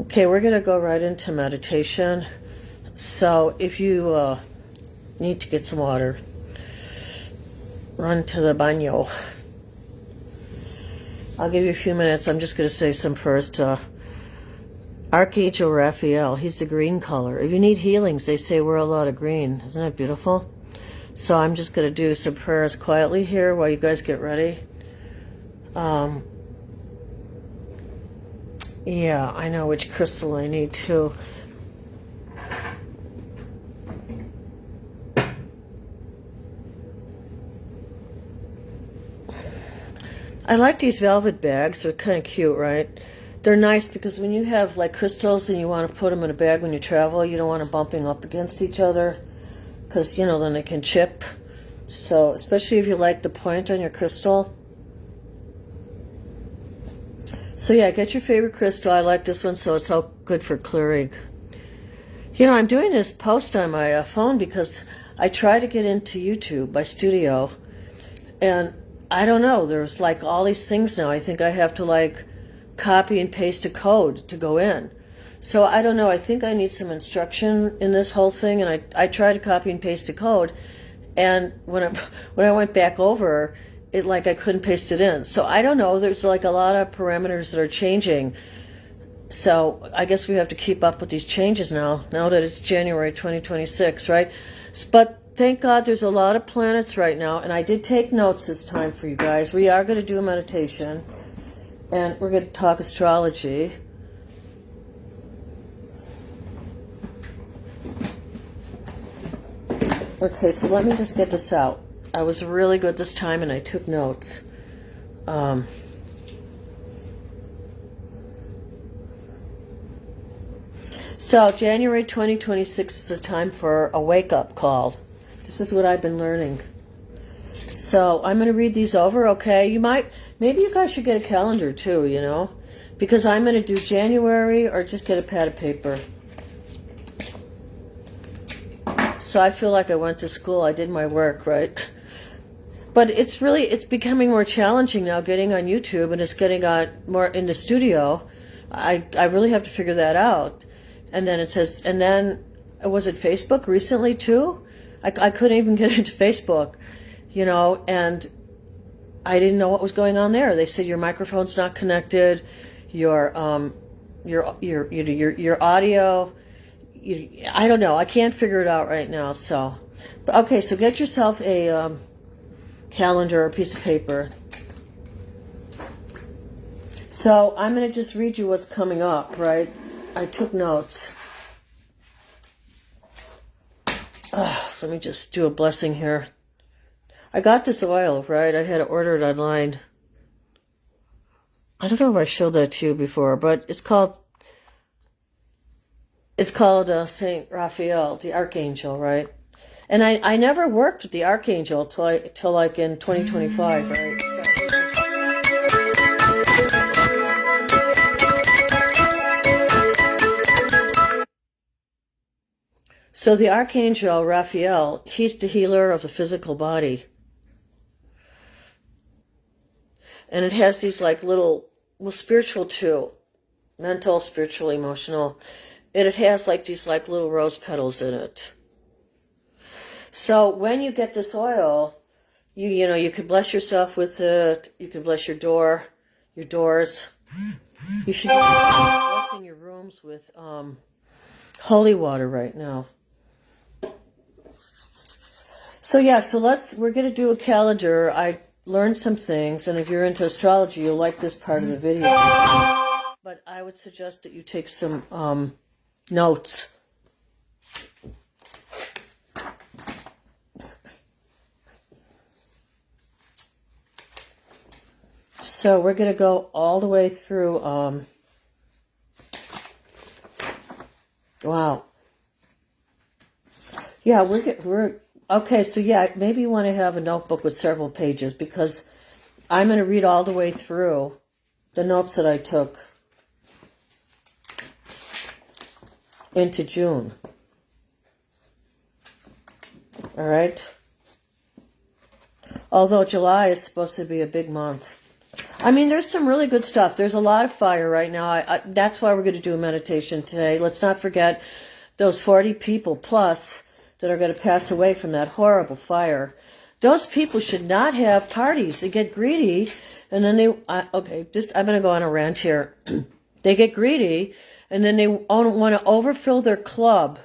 Okay, we're going to go right into meditation. So if you need to get some water, run to the baño. I'll give you a few minutes. I'm just going to say some prayers to Archangel Raphael. He's the green color. If you need healings, they say wear a lot of green. Isn't that beautiful? So I'm just going to do some prayers quietly here while you guys get ready. Yeah, I know which crystal I need too. I like these velvet bags. They're kind of cute, right? They're nice because when you have like crystals and you want to put them in a bag when you travel, you don't want them bumping up against each other because, you know, then they can chip. So, especially if you like the point on your crystal. So yeah, get your favorite crystal. I like this one, so it's so good for clearing. You know, I'm doing this post on my phone because I try to get into YouTube, my studio, and I don't know, there's like all these things now. I think I have to like copy and paste a code to go in. So I don't know, I think I need some instruction in this whole thing, and I tried to copy and paste a code, and when I went back over, it like I couldn't paste it in. So I don't know, there's like a lot of parameters that are changing. So I guess we have to keep up with these changes now that it's January 2026, right? But thank God there's a lot of planets right now, and I did take notes this time for you guys. We are going to do a meditation, and we're going to talk astrology. Okay, so let me just get this out. I was really good this time, and I took notes. So January 2026 is a time for a wake-up call. This is what I've been learning. So I'm going to read these over, okay? Maybe you guys should get a calendar too, you know? Because I'm going to do January, or just get a pad of paper. So I feel like I went to school, I did my work, right? But it's becoming more challenging now getting on YouTube, and it's getting on more in the studio. I really have to figure that out. And then it says, and then, was it Facebook recently too? I couldn't even get into Facebook, you know, and I didn't know what was going on there. They said your microphone's not connected, your audio, I don't know. I can't figure it out right now. So, but okay, so get yourself a calendar or a piece of paper. So I'm going to just read you what's coming up, right? I took notes. So let me just do a blessing here. I got this oil, right? I had to order it online. I don't know if I showed that to you before, but it's called Saint Raphael, the Archangel, right? And I never worked with the Archangel till like in 2025, right? So the Archangel Raphael, he's the healer of the physical body. And it has these like little, well, spiritual too, mental, spiritual, emotional. And it has like these like little rose petals in it. So when you get this oil, you know, you could bless yourself with it. You could bless your doors. You should be blessing your rooms with holy water right now. So yeah, we're going to do a calendar. I learned some things, and if you're into astrology, you'll like this part of the video. But I would suggest that you take some notes. So we're going to go all the way through, wow. Yeah, we're okay, so yeah, maybe you want to have a notebook with several pages, because I'm going to read all the way through the notes that I took into June. All right? Although July is supposed to be a big month. I mean, there's some really good stuff. There's a lot of fire right now. That's why we're going to do a meditation today. Let's not forget those 40 people plus that are going to pass away from that horrible fire. Those people should not have parties. They get greedy, and then I'm going to go on a rant here. They get greedy, and then they want to overfill their club,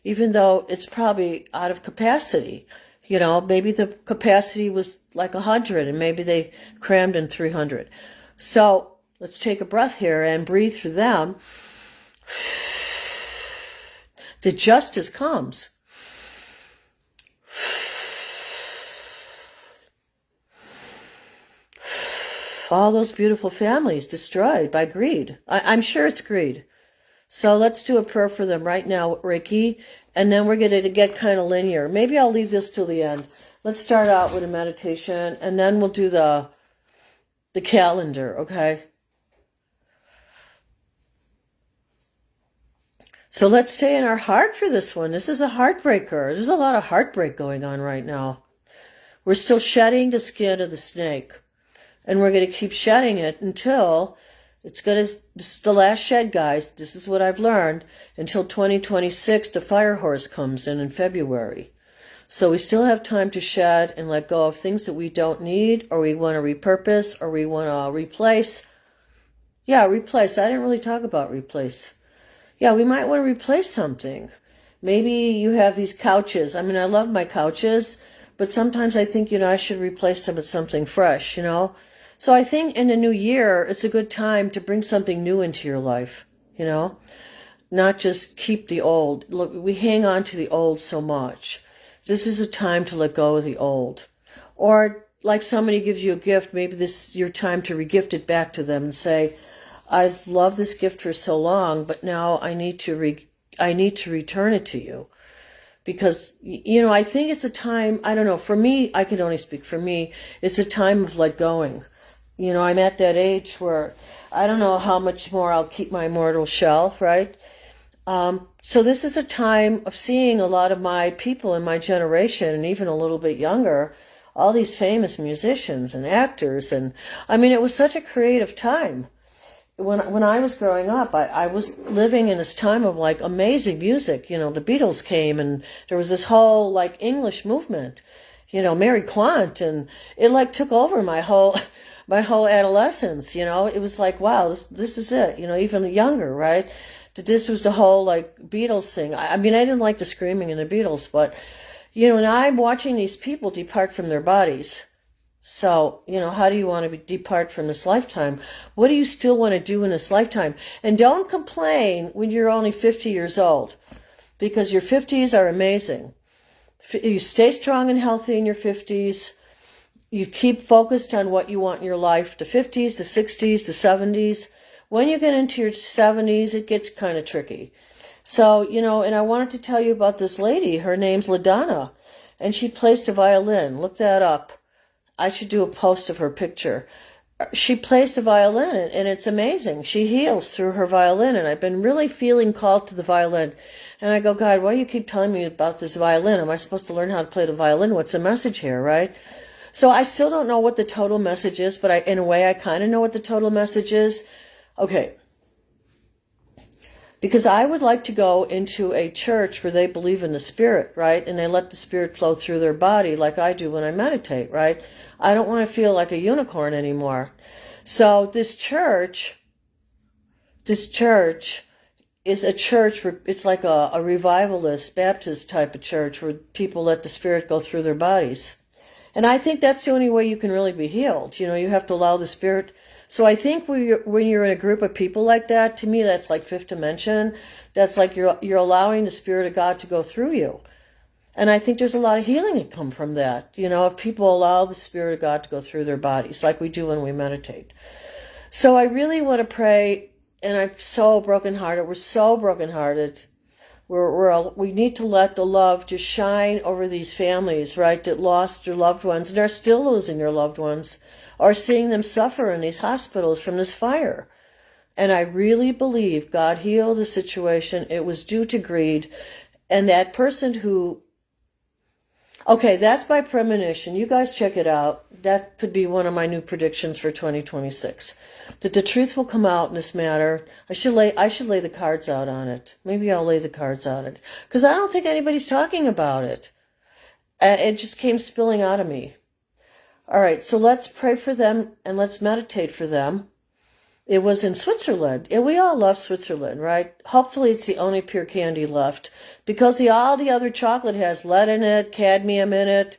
even though it's probably out of capacity. You know, maybe the capacity was like 100 and maybe they crammed in 300. So let's take a breath here and breathe through them. The justice comes. All those beautiful families destroyed by greed. I'm sure it's greed. So let's do a prayer for them right now, Reiki, and then we're going to get kind of linear. Maybe I'll leave this till the end. Let's start out with a meditation, and then we'll do the calendar, okay? So let's stay in our heart for this one. This is a heartbreaker. There's a lot of heartbreak going on right now. We're still shedding the skin of the snake, and we're going to keep shedding it until... this is the last shed, guys. This is what I've learned. Until 2026, the fire horse comes in February. So we still have time to shed and let go of things that we don't need, or we want to repurpose, or we want to replace. Yeah, replace. I didn't really talk about replace. Yeah, we might want to replace something. Maybe you have these couches. I mean, I love my couches, but sometimes I think, I should replace them with something fresh, So I think in the new year, it's a good time to bring something new into your life, not just keep the old. Look, we hang on to the old so much. This is a time to let go of the old. Or like somebody gives you a gift, maybe this is your time to regift it back to them and say, I've loved this gift for so long, but now I need to return it to you. Because, I think it's a time, I don't know, for me, I can only speak for me, it's a time of let going. I'm at that age where I don't know how much more I'll keep my mortal shell, right? So this is a time of seeing a lot of my people in my generation, and even a little bit younger, all these famous musicians and actors. And I mean, it was such a creative time. When I was growing up, I was living in this time of like amazing music. The Beatles came, and there was this whole like English movement, Mary Quant, and it like took over my whole adolescence. It was like, wow, this is it. Even younger, right? This was the whole like Beatles thing. I mean, I didn't like the screaming in the Beatles, but now I'm watching these people depart from their bodies. So, how do you want to depart from this lifetime? What do you still want to do in this lifetime? And don't complain when you're only 50 years old, because your 50s are amazing. You stay strong and healthy in your 50s. You keep focused on what you want in your life, the 50s, the 60s, the 70s. When you get into your 70s, it gets kind of tricky. So, and I wanted to tell you about this lady. Her name's LaDonna, and she plays the violin. Look that up. I should do a post of her picture. She plays the violin, and it's amazing. She heals through her violin, and I've been really feeling called to the violin. And I go, God, why do you keep telling me about this violin? Am I supposed to learn how to play the violin? What's the message here, right? So I still don't know what the total message is, but in a way, I kind of know what the total message is. Okay. Because I would like to go into a church where they believe in the spirit, right? And they let the spirit flow through their body like I do when I meditate, right? I don't want to feel like a unicorn anymore. So this church is a church where it's like a revivalist Baptist type of church where people let the spirit go through their bodies. And I think that's the only way you can really be healed. You have to allow the spirit. So I think when you're in a group of people like that, to me, that's like fifth dimension. That's like you're allowing the Spirit of God to go through you. And I think there's a lot of healing that come from that. If people allow the Spirit of God to go through their bodies, like we do when we meditate. So I really want to pray, and I'm so brokenhearted. We're so brokenhearted. We need to let the love just shine over these families, right, that lost their loved ones and are still losing their loved ones, or seeing them suffer in these hospitals from this fire. And I really believe God healed the situation. It was due to greed. And that person who Okay, that's my premonition. You guys check it out. That could be one of my new predictions for 2026. That the truth will come out in this matter. I should lay the cards out on it. Maybe I'll lay the cards on it. Because I don't think anybody's talking about it. It just came spilling out of me. All right, so let's pray for them and let's meditate for them. It was in Switzerland. And we all love Switzerland, right? Hopefully it's the only pure candy left. Because all the other chocolate has lead in it, cadmium in it,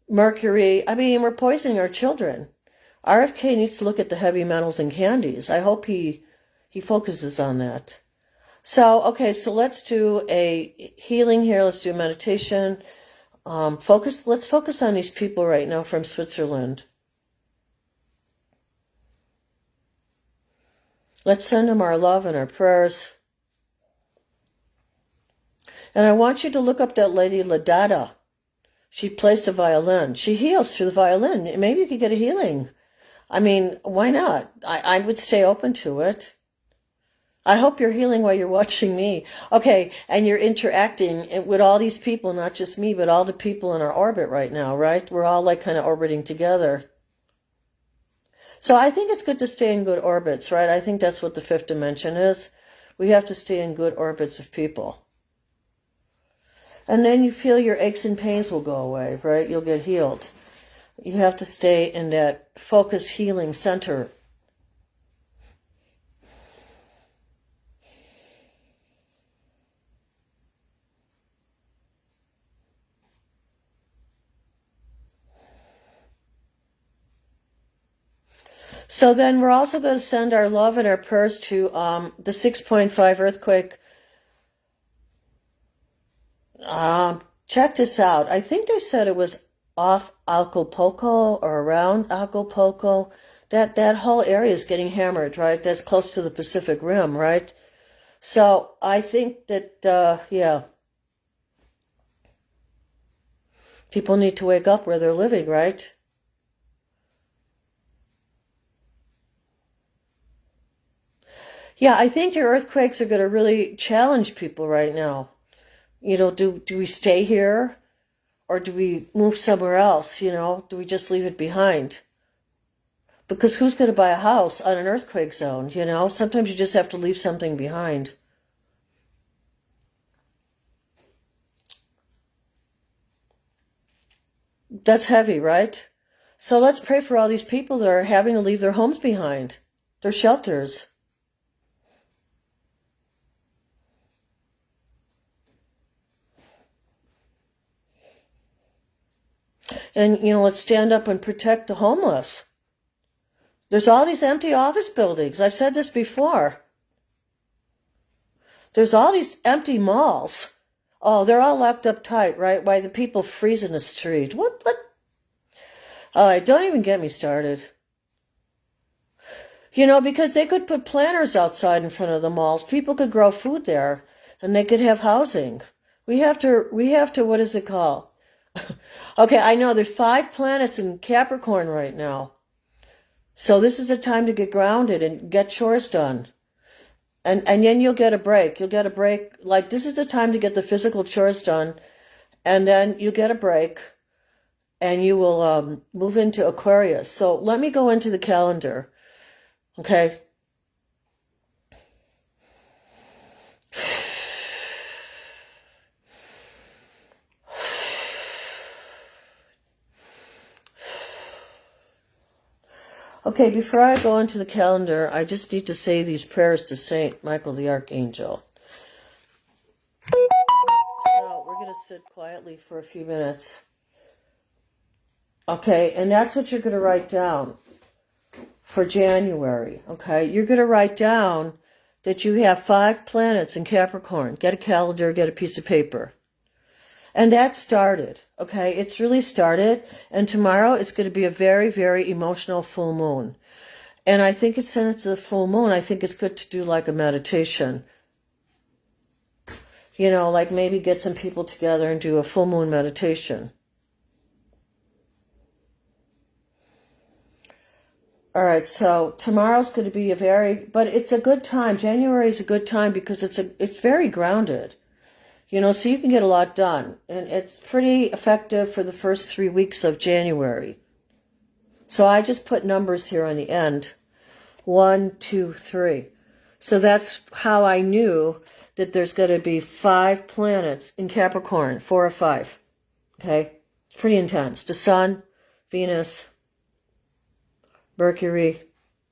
mercury. I mean, we're poisoning our children. RFK needs to look at the heavy metals in candies. I hope he focuses on that. So, okay, so let's do a healing here. Let's do a meditation. Let's focus on these people right now from Switzerland. Let's send them our love and our prayers. And I want you to look up that lady, Ladada. She plays the violin. She heals through the violin. Maybe you could get a healing. I mean, why not? I would stay open to it. I hope you're healing while you're watching me. Okay, and you're interacting with all these people, not just me, but all the people in our orbit right now, right? We're all like kind of orbiting together. So I think it's good to stay in good orbits, right? I think that's what the fifth dimension is. We have to stay in good orbits of people. And then you feel your aches and pains will go away, right? You'll get healed. You have to stay in that focused healing center. So then we're also going to send our love and our prayers to the 6.5 earthquake. Check this out. I think they said it was off Acapulco or around Acapulco. That whole area is getting hammered, right? That's close to the Pacific Rim, right? So I think that, yeah, people need to wake up where they're living, right? Yeah, I think your earthquakes are going to really challenge people right now. You know, do we stay here or do we move somewhere else? You know, do we just leave it behind? Because who's going to buy a house on an earthquake zone? You know, sometimes you just have to leave something behind. That's heavy, right? So let's pray for all these people that are having to leave their homes behind, their shelters. And, you know, let's stand up and protect the homeless. There's all these empty office buildings. I've said this before. There's all these empty malls. Oh, they're all locked up tight, right? Why the people freeze in the street. What? All right, don't even get me started. You know, because they could put planters outside in front of the malls. People could grow food there, and they could have housing. We have to, what is it called? Okay, I know there's 5 planets in Capricorn right now. So this is a time to get grounded and get chores done. And then you'll get a break. You'll get a break. Like, this is the time to get the physical chores done. And then you get a break. And you will move into Aquarius. So let me go into the calendar. Okay? Okay, before I go into the calendar, I just need to say these prayers to Saint Michael the Archangel. So we're going to sit quietly for a few minutes. Okay, and that's what you're going to write down for January. Okay, you're going to write down that you have 5 planets in Capricorn. Get a calendar, get a piece of paper. And that started, okay? It's really started. And tomorrow it's going to be a very, very emotional full moon. And I think since it's a full moon, I think it's good to do like a meditation. You know, like maybe get some people together and do a full moon meditation. All right, so tomorrow's going to be but it's a good time. January is a good time because it's very grounded. So you can get a lot done. And it's pretty effective for the first 3 weeks of January. So I just put numbers here on the end. 1, 2, 3. So that's how I knew that there's going to be 5 planets in Capricorn, 4 or 5. Okay? It's pretty intense. The Sun, Venus, Mercury,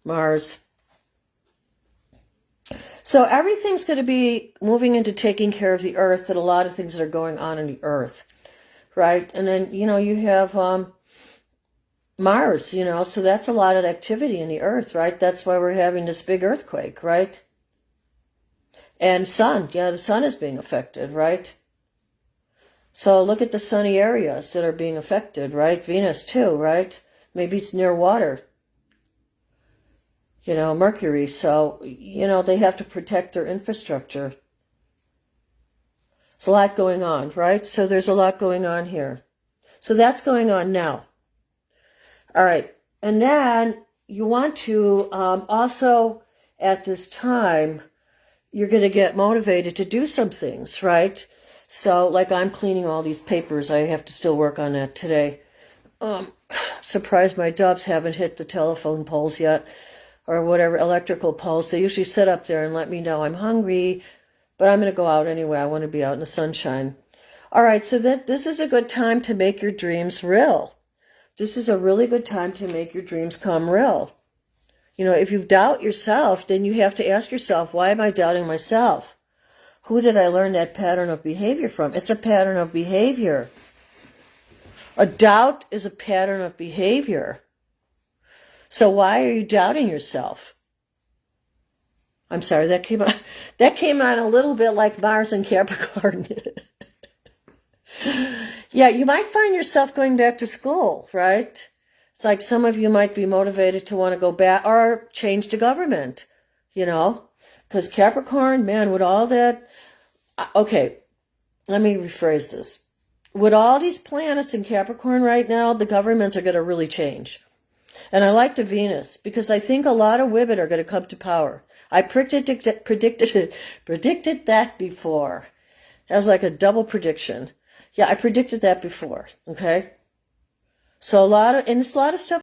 Mars. So everything's going to be moving into taking care of the Earth and a lot of things that are going on in the Earth. Right? And then, you have Mars, so that's a lot of activity in the Earth, right? That's why we're having this big earthquake, right? And Sun, the Sun is being affected, right? So look at the sunny areas that are being affected, right? Venus too, right? Maybe it's near water. Mercury. So, they have to protect their infrastructure. There's a lot going on, right? So there's a lot going on here. So that's going on now. All right. And then you want to also, at this time, you're going to get motivated to do some things, right? So, like I'm cleaning all these papers. I have to still work on that today. Surprised my doves haven't hit the telephone poles yet, or whatever, electrical poles. They usually sit up there and let me know I'm hungry, but I'm going to go out anyway. I want to be out in the sunshine. All right, so this is a good time to make your dreams real. This is a really good time to make your dreams come real. If you doubt yourself, then you have to ask yourself, why am I doubting myself? Who did I learn that pattern of behavior from? It's a pattern of behavior. A doubt is a pattern of behavior. So why are you doubting yourself? I'm sorry, that came on a little bit like Mars and Capricorn. Yeah, you might find yourself going back to school, right? It's like some of you might be motivated to want to go back or change the government, because Capricorn, man, with all that. Okay, let me rephrase this. With all these planets in Capricorn right now, the governments are going to really change. And I like the Venus because I think a lot of women are going to come to power. I predicted that before. That was like a double prediction. Yeah, I predicted that before. Okay. So a lot of stuff